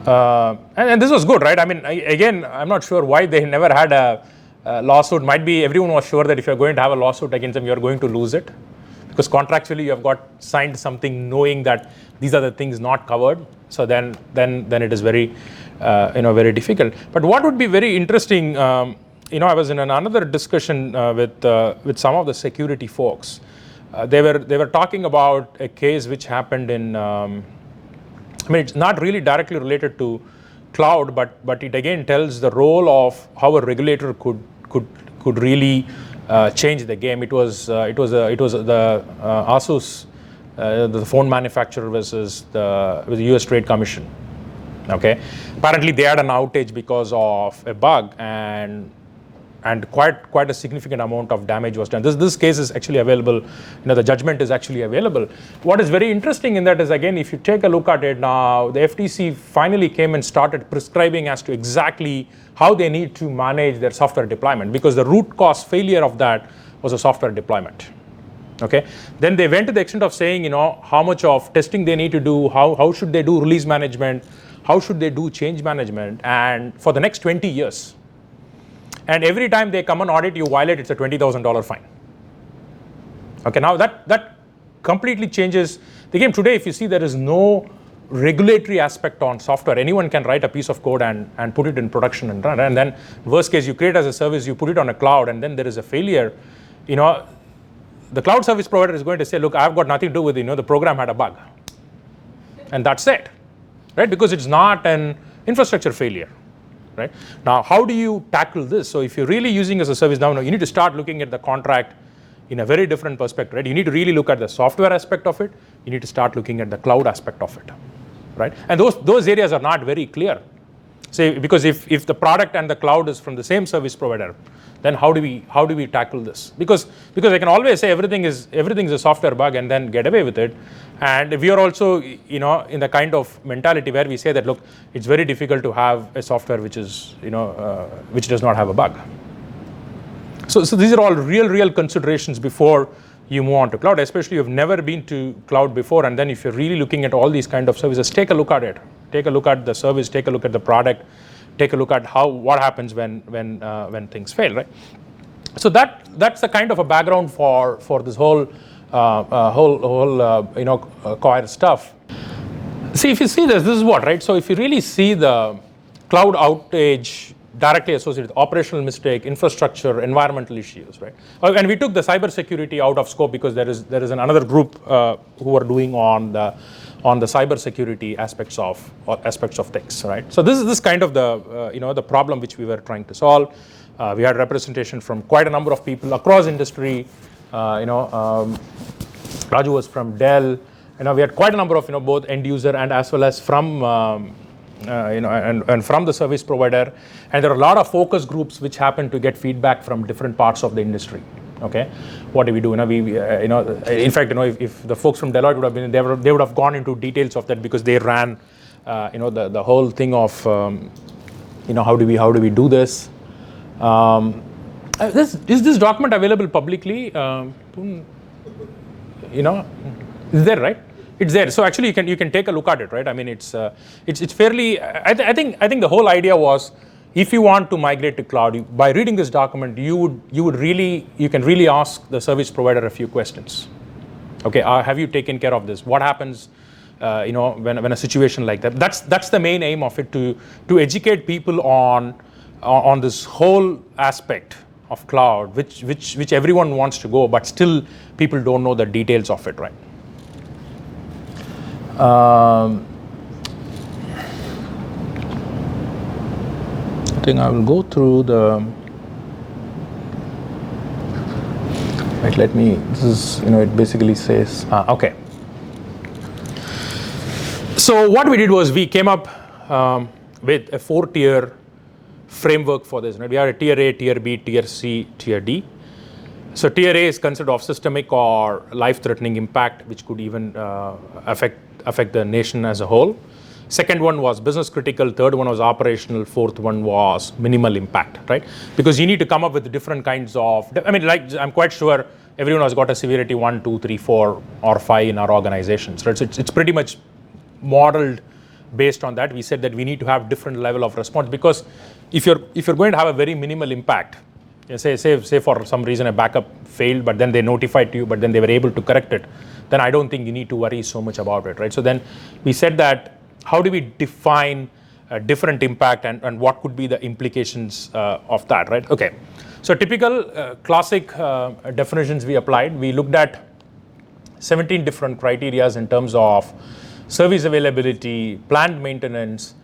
And this was good, right? I mean, again, I'm not sure why they never had a lawsuit. Might be everyone was sure that if you're going to have a lawsuit against them, you're going to lose it. Because contractually you have got signed something knowing that these are the things not covered. So then it is very, very difficult. But what would be very interesting, I was in another discussion with some of the security folks. They were talking about a case which happened in, it's not really directly related to cloud, but it again tells the role of how a regulator could really change the game. It was the Asus, the phone manufacturer versus the U.S. Trade Commission. Okay, apparently they had an outage because of a bug, and quite a significant amount of damage was done. This case is actually available. The judgment is actually available. What is very interesting in that is, again, if you take a look at it now, the FTC finally came and started prescribing as to exactly how they need to manage their software deployment, because the root cause failure of that was a software deployment. Okay. Then they went to the extent of saying, how much of testing they need to do, how should they do release management, how should they do change management, and for the next 20 years. And every time they come and audit, you violate, it's a $20,000 fine. Okay, now that completely changes the game. Today, if you see, there is no regulatory aspect on software. Anyone can write a piece of code and put it in production and run. And then worst case, you create as a service, you put it on a cloud, and then there is a failure. The cloud service provider is going to say, look, I've got nothing to do with the program had a bug. And that's it, right? Because it's not an infrastructure failure. Right? Now, how do you tackle this? So if you're really using as a service now, you need to start looking at the contract in a very different perspective. Right? You need to really look at the software aspect of it. You need to start looking at the cloud aspect of it. Right? And those areas are not very clear. Say, because if the product and the cloud is from the same service provider, then how do we tackle this? Because I can always say everything's a software bug and then get away with it. And we are also in the kind of mentality where we say that, look, it's very difficult to have a software which is which does not have a bug. So these are all real considerations before you move on to cloud, especially if you've never been to cloud before. And then if you're really looking at all these kind of services, take a look at it. Take a look at the service, take a look at the product, take a look at what happens when things fail, right? So that's the kind of a background for this whole COIR stuff. See, if you see this is what, right? So if you really see the cloud outage directly associated with operational mistake, infrastructure, environmental issues, right? And we took the cybersecurity out of scope because there is another group who are doing on the cybersecurity aspects of things, right? So this is kind of the the problem which we were trying to solve. We had representation from quite a number of people across industry. Raju was from Dell. We had quite a number of both end user and as well as from and from the service provider. And there are a lot of focus groups which happen to get feedback from different parts of the industry. Okay, what do we do? In fact, if the folks from Deloitte would have been, they would have gone into details of that because they ran, the whole thing of, how do we do this? Is this document available publicly? Is there, right? It's there. So actually, you can take a look at it, right? I mean, it's fairly. I think the whole idea was, if you want to migrate to cloud, by reading this document, you can really ask the service provider a few questions. Okay, have you taken care of this? What happens, when a situation like that? That's the main aim of it, to educate people on this whole aspect of cloud, which everyone wants to go, but still people don't know the details of it, right? I think I will go through the. Right, this is, it basically says, okay. So what we did was we came up with a 4-tier framework for this. Right? We had a tier A, tier B, tier C, tier D. So tier A is considered of systemic or life-threatening impact, which could even affect the nation as a whole. Second one was business critical. Third one was operational. Fourth one was minimal impact, right? Because you need to come up with different kinds of, I'm quite sure everyone has got a severity 1, 2, 3, 4, or 5 in our organizations, right? So it's pretty much modeled based on that, we said that we need to have different level of response, because if you're going to have a very minimal impact, say for some reason a backup failed, but then they notified to you, but then they were able to correct it, then I don't think you need to worry so much about it, right? So then we said that how do we define a different impact, and what could be the implications of that, right? Okay, so typical classic definitions we applied. We looked at 17 different criteria in terms of service availability, planned maintenance,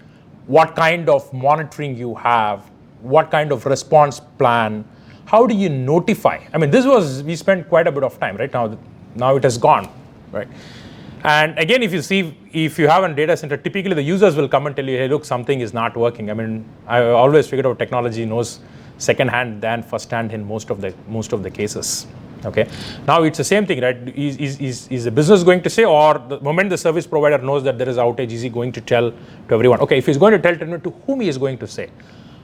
what kind of monitoring you have, what kind of response plan, how do you notify? I mean, we spent quite a bit of time, right? Now it has gone, right? And again, if you have a data center, typically the users will come and tell you, hey, look, something is not working. I mean, I always figured out technology knows second-hand than first-hand in most of the cases. Okay. Now it's the same thing, right? Is the business going to say, or the moment the service provider knows that there is outage, is he going to tell to everyone? Okay, if he's going to tell to whom he is going to say?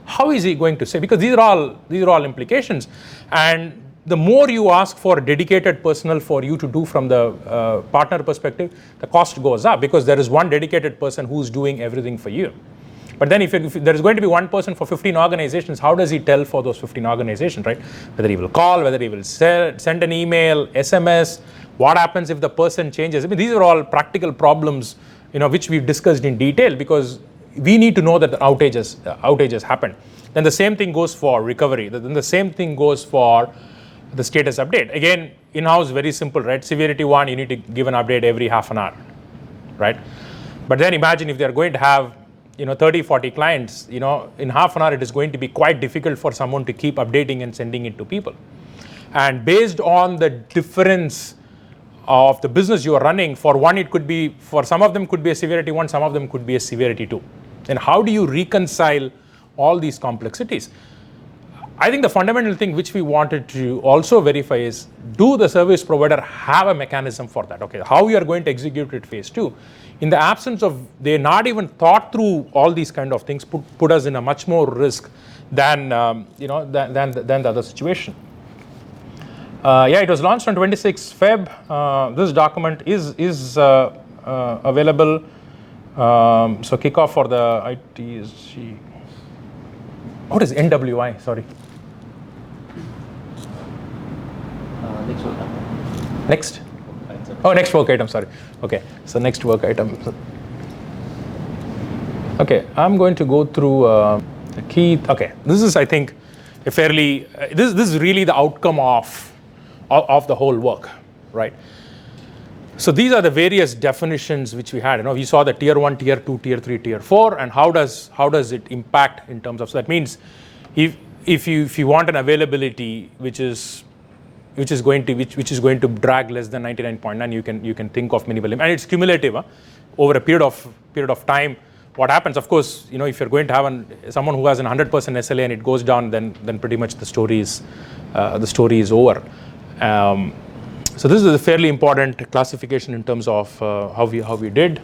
How is he going to say? Because these are all implications. And the more you ask for dedicated personnel for you to do from the partner perspective, the cost goes up, because there is one dedicated person who's doing everything for you. But then if there is going to be one person for 15 organizations, how does he tell for those 15 organizations, right? Whether he will call, whether he will send an email, SMS, what happens if the person changes? I mean, these are all practical problems, which we've discussed in detail, because we need to know that the outages happen. Then the same thing goes for recovery. Then the same thing goes for the status update. Again, in-house, very simple, right? Severity 1, you need to give an update every half an hour, right? But then imagine if they're going to have 30, 40 clients, in half an hour, it is going to be quite difficult for someone to keep updating and sending it to people. And based on the difference of the business you are running, for some of them could be a severity 1, some of them could be a severity 2. And how do you reconcile all these complexities? I think the fundamental thing which we wanted to also verify is, do the service provider have a mechanism for that? Okay, how we are going to execute it phase 2? In the absence of, they not even thought through all these kind of things, put us in a much more risk than the other situation. It was launched on 26 Feb. This document is available. So kickoff for the ITSG. What is NWI? Sorry. Next. Oh, next work item, sorry. Okay, so next work item. Okay, I'm going to go through the key. Okay, this is, I think, a fairly, this is really the outcome of the whole work, right? So these are the various definitions which we had. We saw the tier 1, tier 2, tier 3, tier 4, and how does it impact in terms of, so that means if you want an availability which is going to drag less than 99.9, you can think of minimal, and it's cumulative over a period of time. What happens, of course, if you're going to have someone who has an 100% SLA and it goes down, then pretty much the story is over. So this is a fairly important classification in terms of how we did.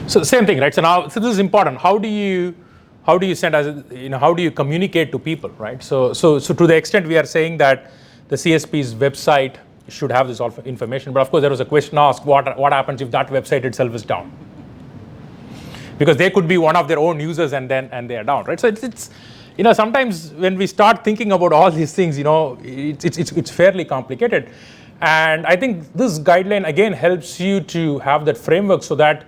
So the same thing, right? So this is important. How do you send, how do you communicate to people, right? So to the extent we are saying that the CSP's website should have this information, but of course there was a question asked, what happens if that website itself is down? Because they could be one of their own users and they are down, right? So it's sometimes when we start thinking about all these things, it's fairly complicated. And I think this guideline again helps you to have that framework so that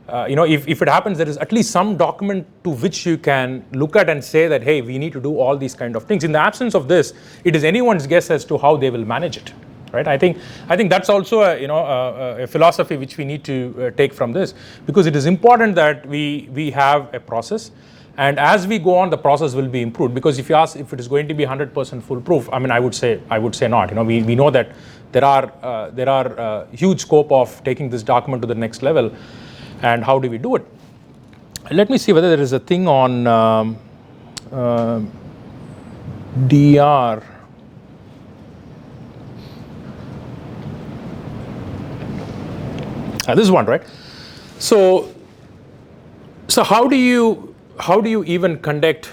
if it happens, there is at least some document to which you can look at and say that, hey, we need to do all these kind of things. In the absence of this, it is anyone's guess as to how they will manage it, right? I think that's also a philosophy which we need to take from this, because it is important that we have a process, and as we go on, the process will be improved. Because if you ask if it is going to be 100% foolproof, I mean, I would say not. We know that there are huge scope of taking this document to the next level. And how do we do it? Let me see whether there is a thing on DR. This one, right? So how do you even conduct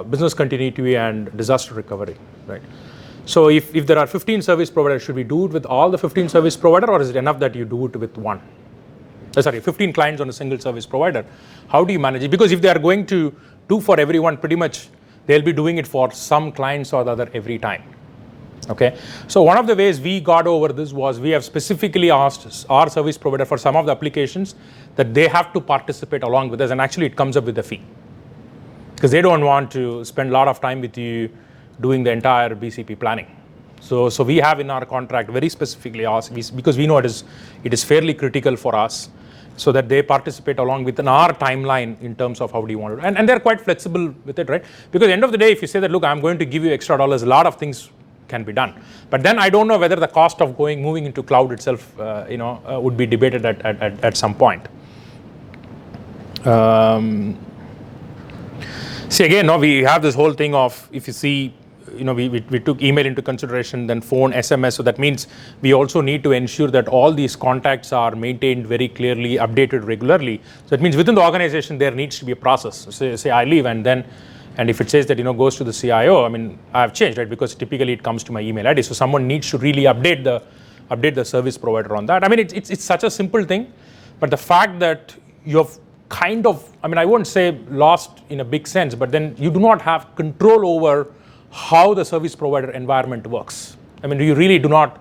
business continuity and disaster recovery, right? So if there are 15 service providers, should we do it with all the 15 service provider, or is it enough that you do it with one? 15 clients on a single service provider. How do you manage it? Because if they are going to do for everyone, pretty much they'll be doing it for some clients or the other every time. Okay, so one of the ways we got over this was we have specifically asked our service provider for some of the applications that they have to participate along with us, and actually it comes up with a fee because they don't want to spend a lot of time with you doing the entire BCP planning. So we have in our contract very specifically asked, because we know it is fairly critical for us, so that they participate along within our timeline in terms of how do you want to do. And they're quite flexible with it, right? Because at the end of the day, if you say that, look, I'm going to give you extra dollars, a lot of things can be done. But then I don't know whether the cost of moving into cloud itself, would be debated at some point. See, again, no, we have this whole thing of, if you see, we took email into consideration, then phone, SMS. So that means we also need to ensure that all these contacts are maintained very clearly, updated regularly. So that means within the organization, there needs to be a process. So say I leave, and if it says that, goes to the CIO, I mean, I've changed, right? Because typically it comes to my email ID. So someone needs to really update the service provider on that. I mean, it's such a simple thing, but the fact that you've kind of, I mean, I won't say lost in a big sense, but then you do not have control over how the service provider environment works. I mean, you really do not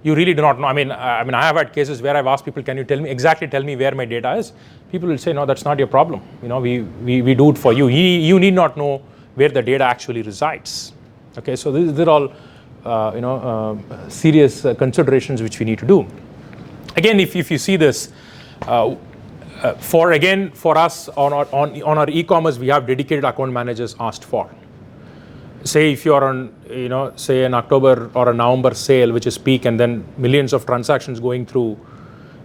know. I mean, I have had cases where I've asked people, can you tell me where my data is? People will say, no, that's not your problem. We do it for you. You need not know where the data actually resides. Okay, so these are all, serious considerations which we need to do. Again, if you see this, for us on our e-commerce, we have dedicated account managers asked for. Say if you're on, say an October or a November sale, which is peak, and then millions of transactions going through,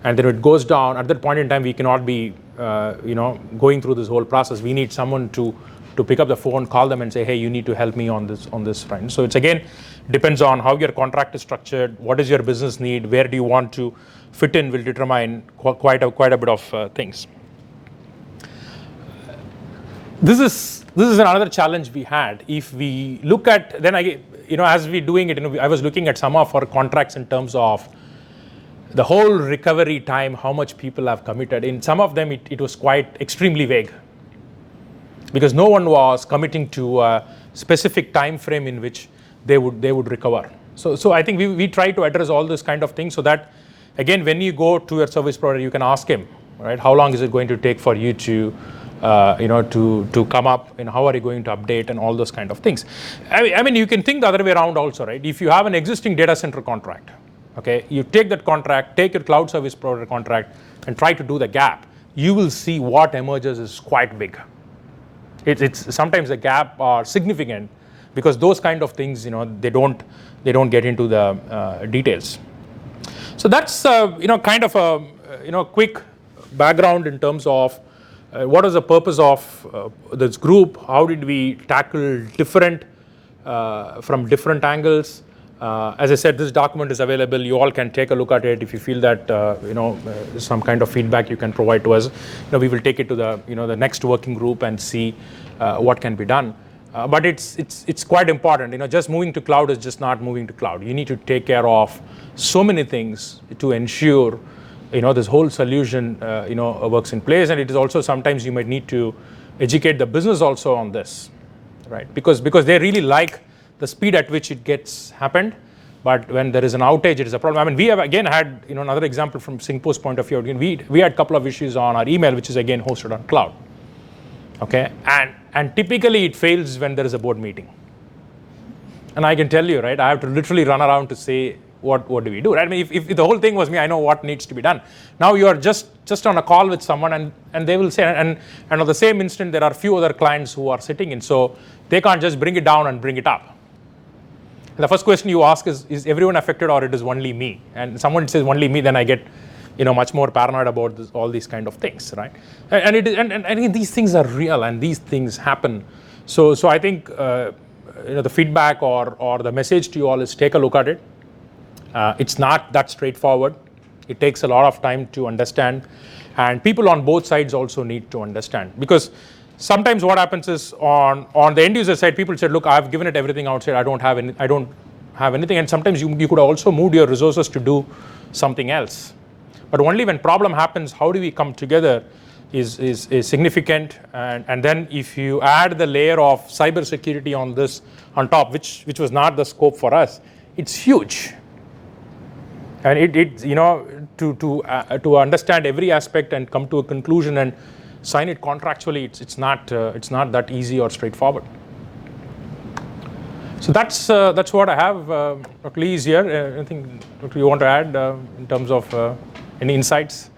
and then it goes down, at that point in time, we cannot be, going through this whole process. We need someone to pick up the phone, call them and say, hey, you need to help me on this front. So it's, again, depends on how your contract is structured, what is your business need, where do you want to fit in, will determine quite a bit of things. This is another challenge we had. If we look at, then as we're doing it, I was looking at some of our contracts in terms of the whole recovery time, how much people have committed. In some of them, it was quite extremely vague, because no one was committing to a specific time frame in which they would recover. So I think we try to address all this kind of things, so that, again, when you go to your service provider, you can ask him, right, how long is it going to take for you to come up, and how are you going to update, and all those kind of things. I mean, you can think the other way around also, right? If you have an existing data center contract, okay, you take that contract, take your cloud service provider contract, and try to do the gap, you will see what emerges is quite big. It's sometimes the gap are significant, because those kind of things, they don't get into the details. So that's kind of a quick background in terms of what is the purpose of this group? How did we tackle different from different angles? As I said, this document is available. You all can take a look at it. If you feel that some kind of feedback you can provide to us, we will take it to the next working group and see what can be done. But it's quite important. Just moving to cloud is just not moving to cloud. You need to take care of so many things to ensure this whole solution works in place. And it is also, sometimes you might need to educate the business also on this, right? Because they really like the speed at which it gets happened, but when there is an outage, it is a problem. I mean, we have again had another example from Singpo's point of view. Again, we had a couple of issues on our email, which is again hosted on cloud. Okay, and typically it fails when there is a board meeting. And I can tell you, right, I have to literally run around to say, what do we do, right? I mean, if the whole thing was me, I know what needs to be done. Now you are just on a call with someone, and they will say, and on the same instant, there are few other clients who are sitting in, so they can't just bring it down and bring it up. The first question you ask is everyone affected, or it is only me? And someone says only me, then I get much more paranoid about all these kind of things, right? And I think these things are real, and these things happen. So I think the feedback or the message to you all is take a look at it. It's not that straightforward. It takes a lot of time to understand, and people on both sides also need to understand, because sometimes what happens is on the end user side, people said, look, I've given it everything outside. I don't have anything. And sometimes you could also move your resources to do something else. But only when problem happens, how do we come together is significant. And then if you add the layer of cybersecurity on this on top, which was not the scope for us, it's huge. And it to understand every aspect and come to a conclusion and sign it contractually, it's not that easy or straightforward. So that's what I have. Dr. Lee is here. Anything, Dr. you want to add in terms of any insights?